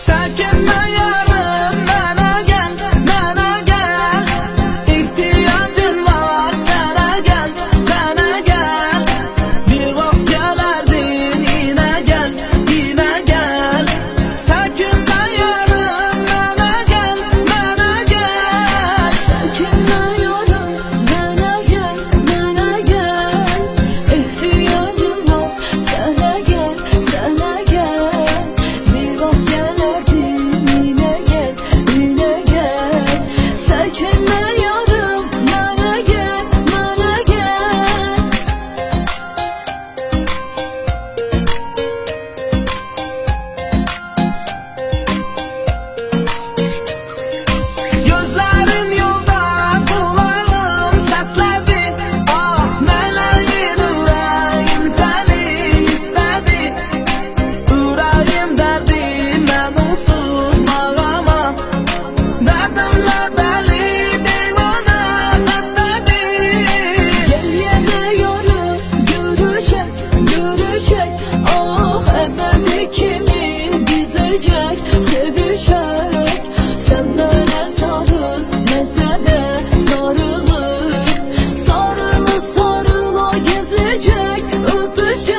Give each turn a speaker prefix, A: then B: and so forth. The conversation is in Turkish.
A: Çekinme yarım, bana gel, bana gel. İhtiyacın var, sana gel, sana gel. Bir vakit gelerdin, yine gel, yine gel. Çekinme yarım, bana gel, bana gel.
B: Çekinme yarım, bana gel, bana gel. İhtiyacım var, sana gel, sana gel. Bir vakit gelerdin, yine gel, yine gel. Çekinme yarım, bana gel, bana gel.
A: Gözlerim yolda, kulağım sesledi. Ah meleğin, yüreğim seni istedi. Yüreğim derdim, ben onsuz bağlamam. Derdimle deli divane tesledi.
B: Gel yine yarım, görüşek, görüşek. Ah ebedi kimin gizleyecek, sevişerek. Senden sarıl, mesele sarılır. Sarılı sarıla gezecek, öpüşecek.